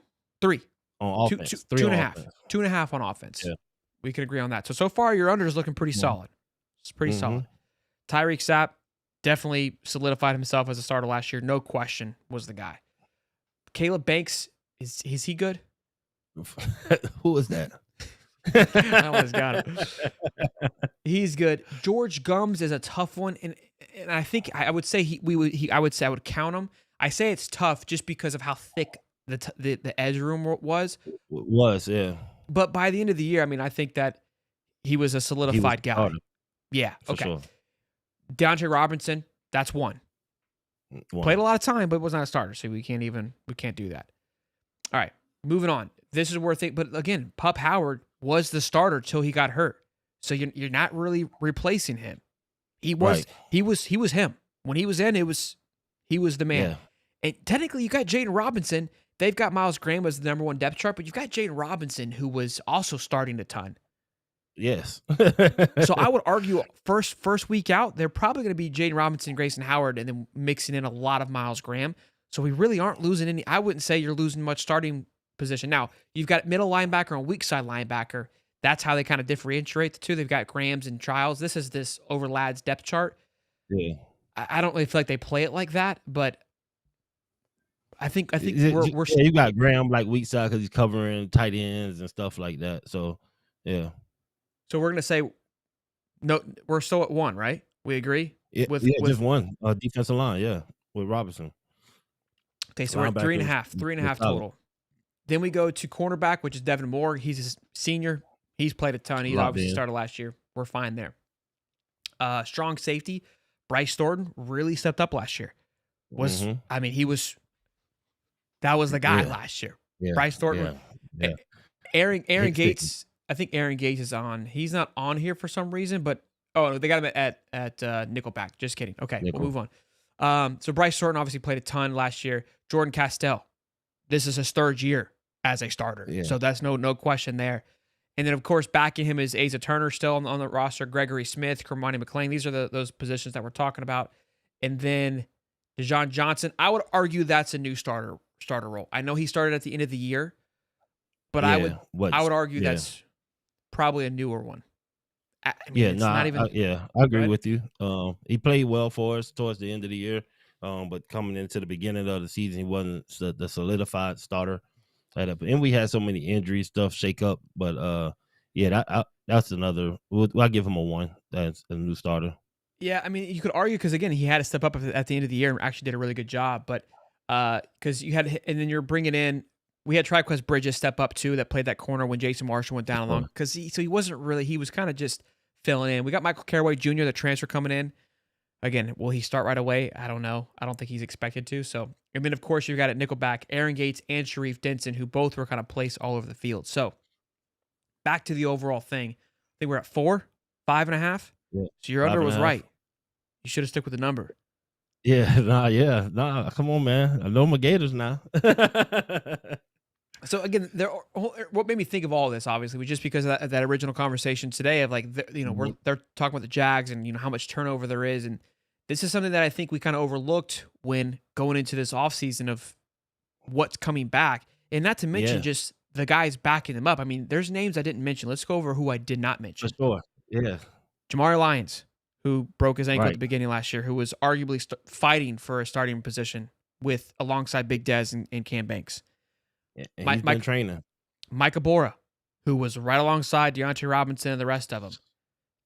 on offense. 2.5 on offense. Yeah. We can agree on that. So far, your under is looking pretty solid. It's pretty solid. Tyreek Sapp definitely solidified himself as a starter last year. No question was the guy. Caleb Banks, is he good? Who is that? I almost got him. He's good. George Gums is a tough one, and I think I would say I would count him. I say it's tough just because of how thick the edge room was. Yeah. But by the end of the year, I mean, I think that he was a solidified guy. Harder. Yeah. Okay. Sure. DeAndre Robinson, that's one. Played a lot of time, but was not a starter, so we can't do that. All right, moving on. This is worth it, but again, Pup Howard was the starter till he got hurt, so you're not really replacing him. He was him when he was in. He was the man. Yeah. And technically, you got Jaden Robinson. They've got Miles Graham as the number 1 depth chart, but you've got Jaden Robinson, who was also starting a ton. Yes. So I would argue first week out, they're probably going to be Jaden Robinson, Grayson Howard, and then mixing in a lot of Miles Graham. So we really aren't losing any. I wouldn't say you're losing much starting position. Now, you've got middle linebacker and weak side linebacker. That's how they kind of differentiate the two. They've got Grahams and Childs. This is this over lads depth chart. Yeah. I don't really feel like they play it like that, but I think we're you got Graham like weak side because he's covering tight ends and stuff like that. So yeah. So we're gonna say no. We're still at 1, right? We agree. With just 1 defensive line. Yeah, with Robinson. Okay, so we're at 3.5 total. Then we go to cornerback, which is Devin Moore. He's a senior. He's played a ton. He's obviously started last year. We're fine there. Strong safety, Bryce Thornton really stepped up last year. I mean, that was the guy last year. Yeah. Bryce Thornton. Yeah. Aaron Gates. I think Aaron Gates is on. He's not on here for some reason, but they got him at Nickelback. Just kidding. Okay, We'll move on. So Bryce Thornton obviously played a ton last year. Jordan Castell. This is his 3rd year as a starter. Yeah. So that's no question there. And then, of course, backing him is Asa Turner still on the roster, Gregory Smith, Kermani McLean. These are those positions that we're talking about. And then Dejon Johnson. I would argue that's a new starter role. I know he started at the end of the year, but I would argue that's probably a newer one. I agree with you. He played well for us towards the end of the year. But coming into the beginning of the season, he wasn't the solidified starter. And we had so many injury stuff shake up. But that's another. I'll give him a 1. That's a new starter. Yeah, I mean, you could argue because again, he had to step up at the end of the year and actually did a really good job. But because you had, and then you're bringing in. We had Triquest Bridges step up too, that played that corner when Jason Marshall went down along. Because he wasn't really. He was kind of just filling in. We got Michael Caraway Jr., the transfer, coming in. Again, will he start right away? I don't know. I don't think he's expected to. So, and then, of course, you've got at Nickelback, Aaron Gates and Sharif Denson, who both were kind of placed all over the field. So, back to the overall thing. I think we're at 4, 5.5. Yeah, so, your under was right. You should have stuck with the number. Yeah. Come on, man. I know my Gators now. So, again, what made me think of all this, obviously, was just because of that original conversation today of like, they're talking about the Jags and, how much turnover there is. And this is something that I think we kind of overlooked when going into this offseason of what's coming back. And not to mention just the guys backing them up. I mean, there's names I didn't mention. Let's go over who I did not mention. For sure. Yeah. Jamari Lyons, who broke his ankle at the beginning of last year, who was arguably fighting for a starting position alongside Big Dez and Cam Banks. He's been training. Micah Bora, who was right alongside Deontay Robinson and the rest of them.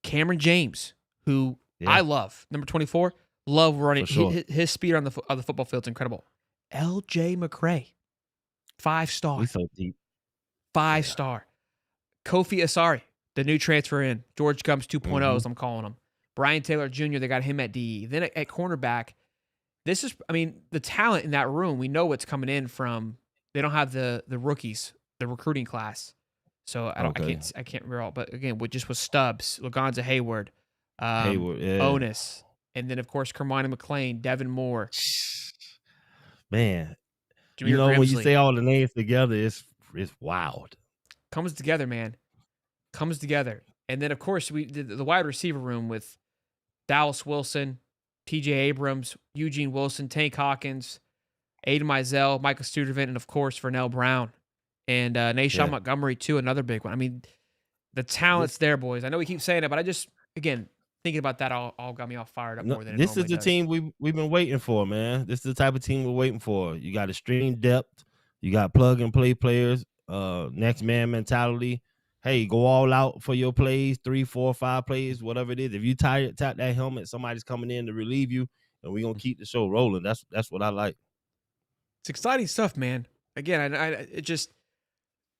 Cameron James, who I love, number 24, love running. Sure. His speed on the football field is incredible. L.J. McCray, 5-star. He's so deep. 5-star. Kofi Asari, the new transfer in, George Gumps 2.0, Mm-hmm. as I'm calling him. Brian Taylor Jr., they got him at DE. Then at cornerback, this is, I mean, the talent in that room, we know what's coming in from, they don't have the rookies, the recruiting class. So Okay. I can't remember all, but again, with Stubbs, Lagonza Hayward, Hayward, yeah. Onus, and then of course Kermani McLean, Devin Moore, Man, you Jameer know when you Grimsley. say all the names together, it's wild. Comes together, man. Comes together. And then of course we did the wide receiver room with Dallas Wilson, TJ Abrams, Eugene Wilson, Tank Hawkins, Aiden Mizell, Michael Studevant, and of course Vernell Brown. And Nashawn Yeah. Montgomery too, another big one. I mean, the talent's there, boys. I know we keep saying it, but I just, again, thinking about that all got me all fired up No, more than it this is normally the does. team we've been waiting for, man. This is the type of team we're waiting for. You got extreme depth. You got plug and play players. Next man mentality. Hey, go all out for your plays, 3, 4, 5 plays, whatever it is. If you tired, tap that helmet. Somebody's coming in to relieve you, and we're gonna keep the show rolling. That's what I like. It's exciting stuff, man. Again, it just,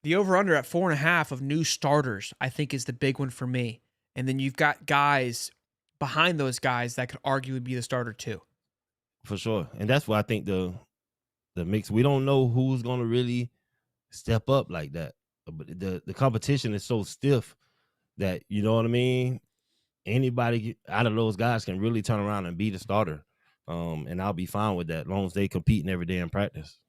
the over under at 4.5 of new starters, I think, is the big one for me. And then you've got guys behind those guys that could arguably be the starter too. For sure. And that's why I think the mix, we don't know who's gonna really step up like that. But the competition is so stiff that, you know what I mean? Anybody out of those guys can really turn around and be the starter. And I'll be fine with that as long as they competing every day in practice.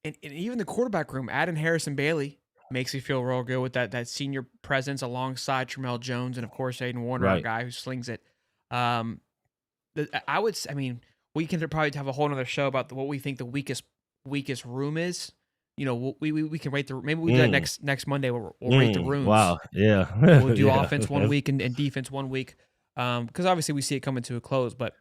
And even the quarterback room, adding Harrison Bailey makes me feel real good with that senior presence alongside Tramel Jones and of course Aiden Warner, our Right. guy who slings it. I mean, we can probably have a whole other show about what we think the weakest room is. You know, we can rate the, maybe we do that next Monday. We'll rate the rooms. Wow. Yeah. We'll do Yeah. offense one week and defense one week. Because obviously we see it coming to a close. But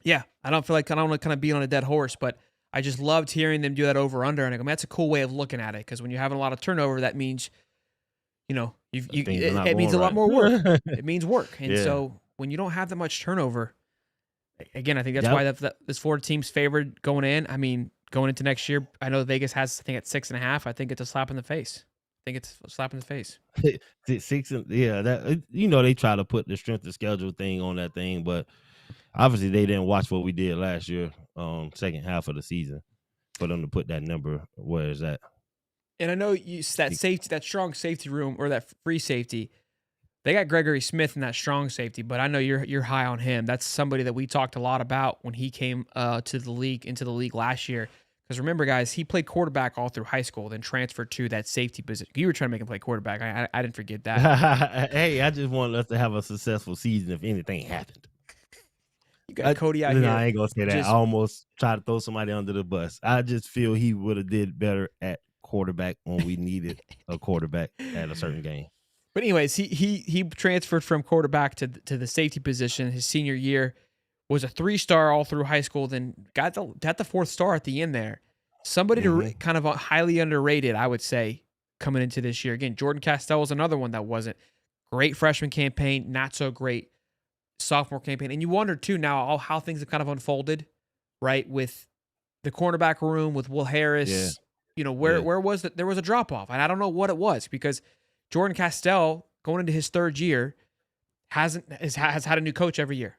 yeah, I don't want to kind of beat on a dead horse, but I just loved hearing them do that over under. And I mean, that's a cool way of looking at it, because when you're having a lot of turnover, that means, you know, it means a lot more work. It means work. And Yeah. so when you don't have that much turnover, again, I think that's why this Florida team's favored going in. I mean, going into next year, I know Vegas has, I think, at 6.5. I think it's a slap in the face. I think it's a slap in the face. 6 yeah, that, you know, they try to put the strength of schedule thing on that thing, but obviously they didn't watch what we did last year, second half of the season, for them to put that number where is that. And I know that strong safety room, or that free safety, they got Gregory Smith in that strong safety, but I know you're high on him. That's somebody that we talked a lot about when he came into the league last year. Because remember, guys, he played quarterback all through high school, then transferred to that safety position. You were trying to make him play quarterback. I didn't forget that. Hey, I just wanted us to have a successful season if anything happened. You got Cody out here. I ain't gonna say that. I almost tried to throw somebody under the bus. I just feel he would have did better at quarterback when we needed a quarterback at a certain game. But anyways, he transferred from quarterback to the safety position his senior year. Was a 3-star all through high school, then got the 4th star at the end there. Somebody to kind of highly underrated, I would say, coming into this year. Again, Jordan Castell was another one that wasn't great freshman campaign, not so great sophomore campaign. And you wonder too now how things have kind of unfolded, right? With the cornerback room, with Will Harris, Yeah. you know, where was it? There was a drop off, and I don't know what it was, because Jordan Castell, going into his 3rd year, has had a new coach every year.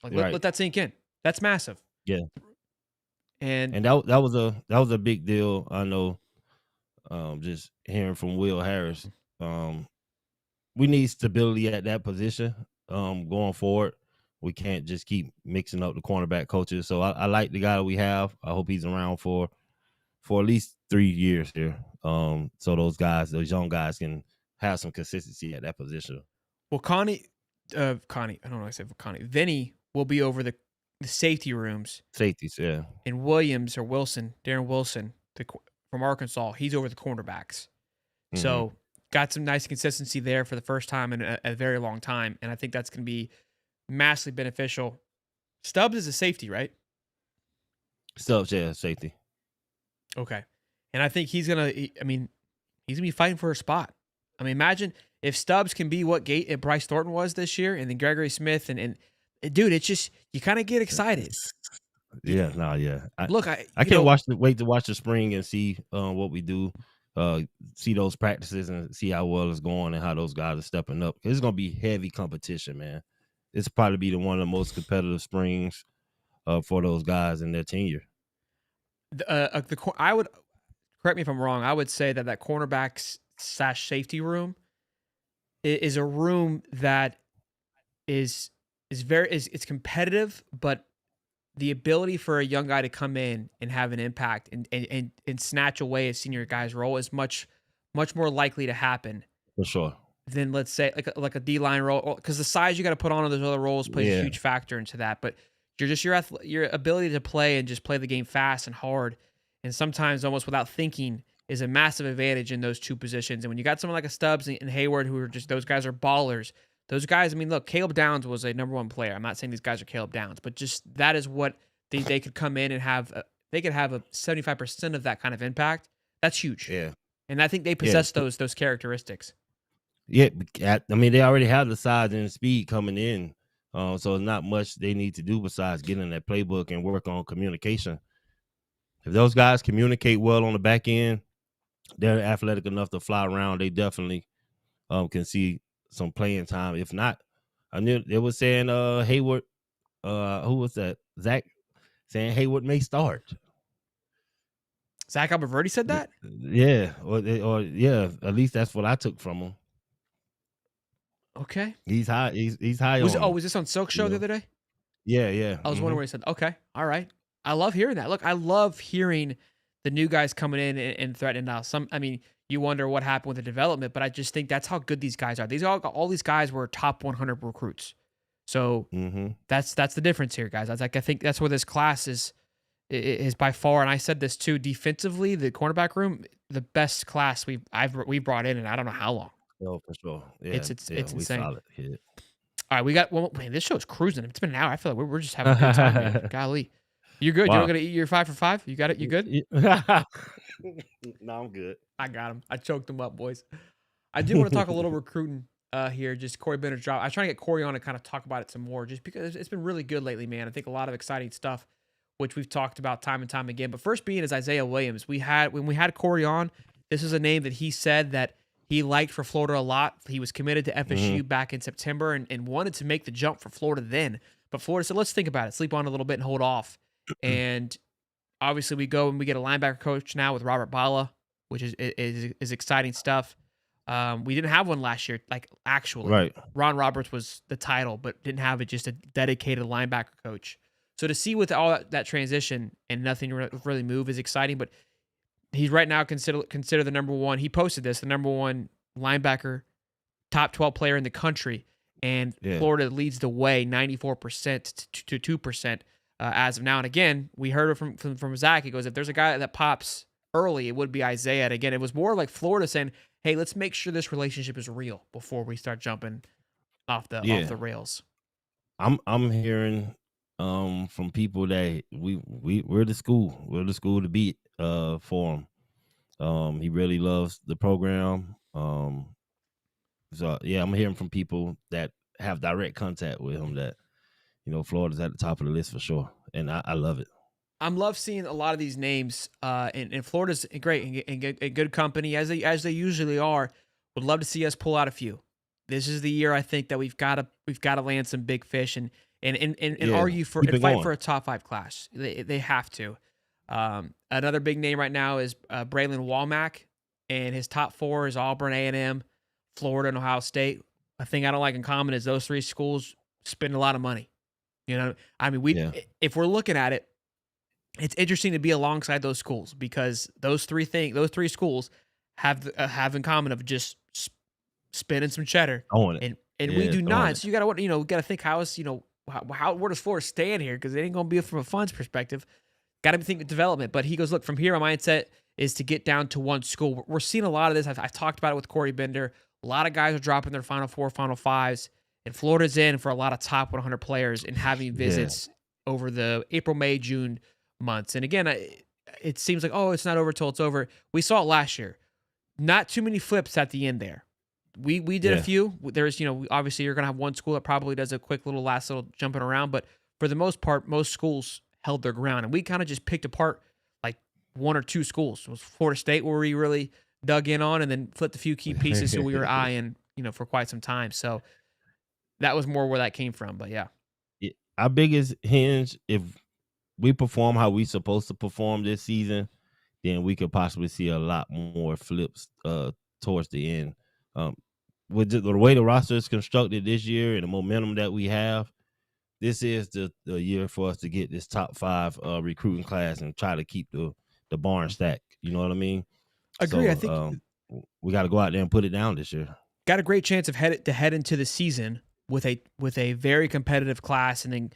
Like, let that sink in. That's massive. Yeah. And that was a big deal. I know, just hearing from Will Harris. We need stability at that position going forward. We can't just keep mixing up the cornerback coaches. So I like the guy that we have. I hope he's around for at least 3 years here. So those young guys can have some consistency at that position. Well, Connie, I don't know what I said for Connie. Vinny will be over the safety rooms. Safeties, yeah. And Williams, or Darren Wilson, from Arkansas, he's over the cornerbacks. Mm-hmm. So got some nice consistency there for the first time in a very long time. And I think that's going to be massively beneficial. Stubbs is a safety, right? Stubbs, yeah, safety. Okay. And I think he's going to be fighting for a spot. I mean, imagine if Stubbs can be what Bryce Thornton was this year, and then Gregory Smith, and dude, it's just, you kind of get excited. Yeah, no, yeah. I can't wait to watch the spring and see what we do. uh, see those practices and see how well it's going and how those guys are stepping up. It's gonna be heavy competition, man. It's probably be one of the most competitive springs for those guys in their tenure. I would correct me if I'm wrong. I would say that cornerback slash safety room is a room that is it's competitive, but the ability for a young guy to come in and have an impact and snatch away a senior guy's role is much more likely to happen For sure. than, let's say, like a D line role, because the size you got to put on those other roles plays a Yeah, huge factor into that. But your ability to play and just play the game fast and hard, and sometimes almost without thinking, is a massive advantage in those two positions. And when you got someone like a Stubbs and Hayward, who are just, those guys are ballers. Those guys, I mean, look, Caleb Downs was a number one player. I'm not saying these guys are Caleb Downs, but just that is what they could come in and have. They could have a 75% of that kind of impact. That's huge, yeah, and I think they yeah, possess those characteristics. yeah. I mean, they already have the size and the speed coming in, so it's not much they need to do besides get in that playbook and work on communication. If those guys communicate well on the back end, they're athletic enough to fly around. They definitely can see some playing time. If not, I knew they were saying Hayward. Who was that? Zach saying Hayward may start. Zach Alberverdi said that. Yeah, or yeah, at least that's what I took from him. Okay. He's high. He's high on him. Was this on Silk You Show the know. other day? Yeah, yeah. I was wondering where he said, okay, all right. I love hearing that. Look, I love hearing the new guys coming in and threatening now. I mean, you wonder what happened with the development, but I just think that's how good these guys are. All these guys were top 100 recruits. So Mm-hmm. that's the difference here, guys. I think that's where this class is by far. And I said this too, defensively, the cornerback room, the best class we've brought in I don't know how long. Oh, for sure. Yeah, It's yeah. We insane. solid. Yeah. All right, we got one. Man, this show's cruising. It's been an hour. I feel like we're just having a good time, man. Golly, you're good. You're not Wow. gonna eat your 5 for 5. You got it. You good? No, I'm good. I got him. I choked him up, boys. I do want to talk a little recruiting here. Just Corey Bender's job. I was trying to get Corey on to kind of talk about it some more, just because it's been really good lately, man. I think a lot of exciting stuff, which we've talked about time and time again. But first being is Isaiah Williams. When we had Corey on, this is a name that he said that he liked for Florida a lot. He was committed to FSU back in September and wanted to make the jump for Florida then. But Florida said, let's think about it, sleep on it a little bit and hold off. And obviously we go and we get a linebacker coach now with Robert Bala, which is exciting stuff. We didn't have one last year, like actually. Right. Ron Roberts was the title, but didn't have it, just a dedicated linebacker coach. So to see with all that transition and nothing really move is exciting, but he's right now consider the number one. He posted this, the number one linebacker, top 12 player in the country, and Florida leads the way, 94% to 2% as of now. And again, we heard it from Zach. He goes, if there's a guy that pops early, it would be Isaiah. And again, it was more like Florida saying, hey, let's make sure this relationship is real before we start jumping off the rails. I'm hearing from people that we're the school. We're the school to beat for him. He really loves the program. So yeah, I'm hearing from people that have direct contact with him that, Florida's at the top of the list for sure. And I love it. I love seeing a lot of these names, and Florida's great and good company as they usually are. Would love to see us pull out a few. This is the year I think that we've got to land some big fish and argue for and fight for a top 5 class. They have to. Another big name right now is Braylon Walmack, and his top 4 is Auburn, A&M, Florida, and Ohio State. A thing I don't like in common is those 3 schools spend a lot of money. I mean, if we're looking at it, it's interesting to be alongside those schools because those three schools have in common of just spending some cheddar. And we do not. So you got to think how where does Florida stand here? Because it ain't going to be from a funds perspective. Got to be thinking development. But he goes, look, from here, my mindset is to get down to one school. We're seeing a lot of this. I've talked about it with Corey Bender. A lot of guys are dropping their Final 4, Final 5s. And Florida's in for a lot of top 100 players and having visits over the April, May, June months. And again, it seems like, it's not over till it's over. We saw it last year. Not too many flips at the end there. We did a few. There's, obviously you're going to have one school that probably does a quick last little jumping around. But for the most part, most schools held their ground. And we kind of just picked apart like 1 or 2 schools. It was Florida State where we really dug in on and then flipped a few key pieces who we were eyeing, for quite some time. So that was more where that came from. But yeah, Our biggest hinge, if we perform how we supposed to perform this season, then we could possibly see a lot more flips towards the end. With the way the roster is constructed this year and the momentum that we have, this is the year for us to get this top 5 recruiting class and try to keep the barn stacked. You know what I mean? agree. I think So we got to go out there and put it down this year. got a great chance of head into the season with a very competitive class, and then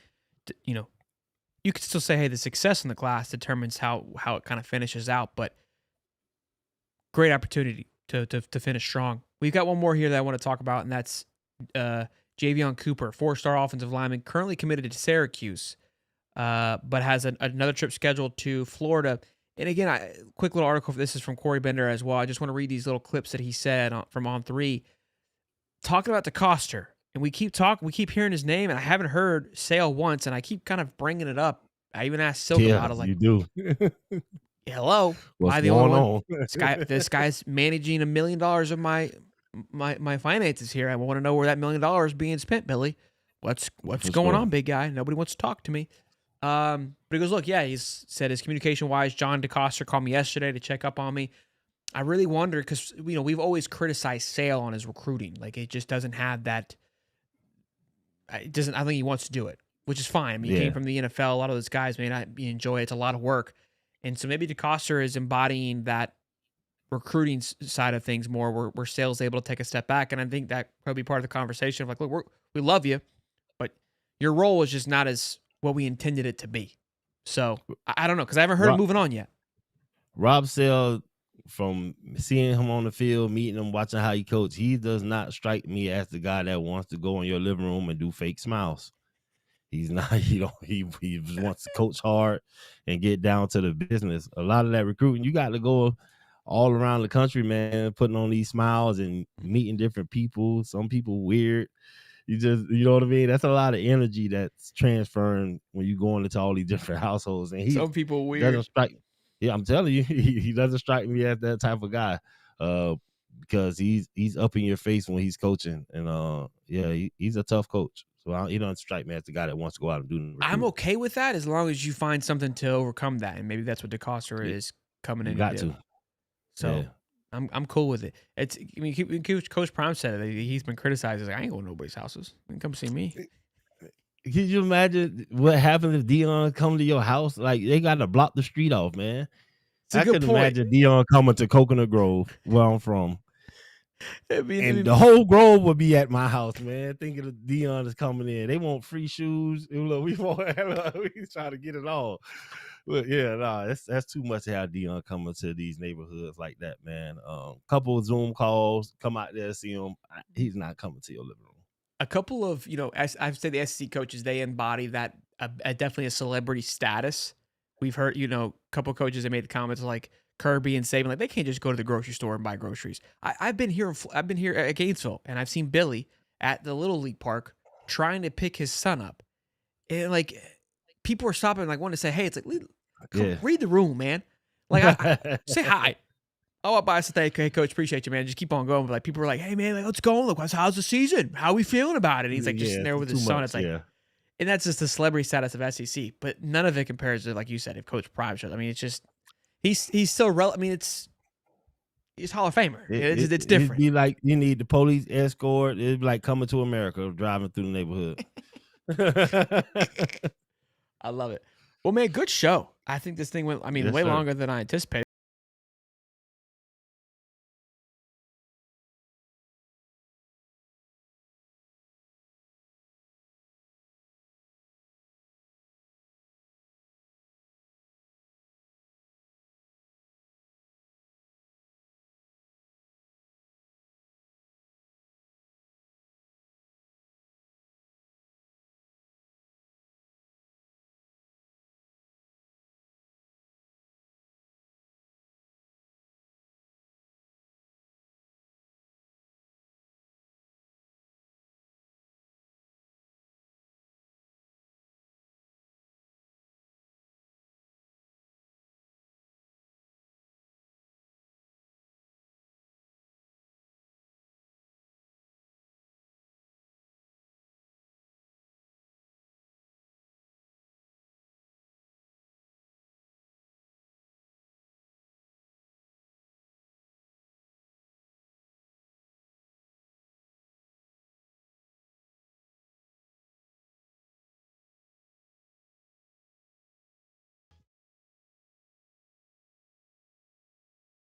you could still say, hey, the success in the class determines how it kind of finishes out, but great opportunity to finish strong. We've got one more here that I want to talk about, and that's Javion Cooper, 4-star offensive lineman, currently committed to Syracuse, but has another trip scheduled to Florida. And again, quick little article. This is from Corey Bender as well. I just want to read these little clips that he said from On3, talking about DeCoster. And we keep hearing his name, and I haven't heard Sale once, and I keep kind of bringing it up. I even asked Silk about it. Like, you do. Hello, what's am I the going only on? one? This guy's managing $1 million of my finances here. I want to know where that $1 million is being spent, Billy. What's going on, big guy? Nobody wants to talk to me. But he goes, look, yeah, he's said his communication-wise, John DeCoster called me yesterday to check up on me. I really wonder because, we've always criticized Sale on his recruiting. Like, it just doesn't have that. I think he wants to do it, which is fine. I mean, he came from the NFL. A lot of those guys may not enjoy it. It's a lot of work. And so maybe DeCoster is embodying that recruiting side of things more where Sale's able to take a step back. And I think that probably part of the conversation of like, look, we love you, but your role is just not as what we intended it to be. So I don't know, because I haven't heard him moving on yet. Rob Sale, from seeing him on the field, meeting him, watching how he coach, he does not strike me as the guy that wants to go in your living room and do fake smiles. He's not, he just wants to coach hard and get down to the business. A lot of that recruiting, you got to go all around the country, man, putting on these smiles and meeting different people. Some people weird. You know what I mean? That's a lot of energy that's transferring when you go into all these different households. And some people weird. Doesn't strike. Yeah, I'm telling you, he doesn't strike me as that type of guy. Because he's up in your face when he's coaching, and he's a tough coach. So he doesn't strike me as the guy that wants to go out and do recruiting. I'm okay with that as long as you find something to overcome that, and maybe that's what DeCoster is coming in. You got to. So I'm cool with it. Coach Prime said it. He's been criticized. He's like, I ain't going to nobody's houses. Come see me. Can you imagine what happens if Dion come to your house? Like, they got to block the street off, man. I could imagine Dion coming to Coconut Grove, where I'm from. And the whole Grove would be at my house, man. Thinking of Dion is coming in. They want free shoes. We trying to get it all. But that's too much to have Dion coming to these neighborhoods like that, man. Couple of Zoom calls, come out there, see him. He's not coming to your living room. A couple of, as I've said, the SEC coaches, they embody that definitely a celebrity status. We've heard, a couple of coaches that made the comments like Kirby and Saban, like they can't just go to the grocery store and buy groceries. I've been here at Gainesville, and I've seen Billy at the Little League Park trying to pick his son up, and like people are stopping, like wanting to say, hey, it's like, read the room, man. Like I say hi. Oh, I'll buy us a thing. Hey, coach, appreciate you, man. Just keep on going. But like people are like, hey, man, let's go. Look, how's the season? How are we feeling about it? And he's like just sitting there with his son. It's like, and that's just the celebrity status of SEC. But none of it compares to, like you said, if Coach Prime shows. I mean, it's just he's still relevant. I mean, he's Hall of Famer. It's different. It'd be like you need the police escort. It'd be like Coming to America, driving through the neighborhood. I love it. Well, man, good show. I think this thing went, way longer than I anticipated.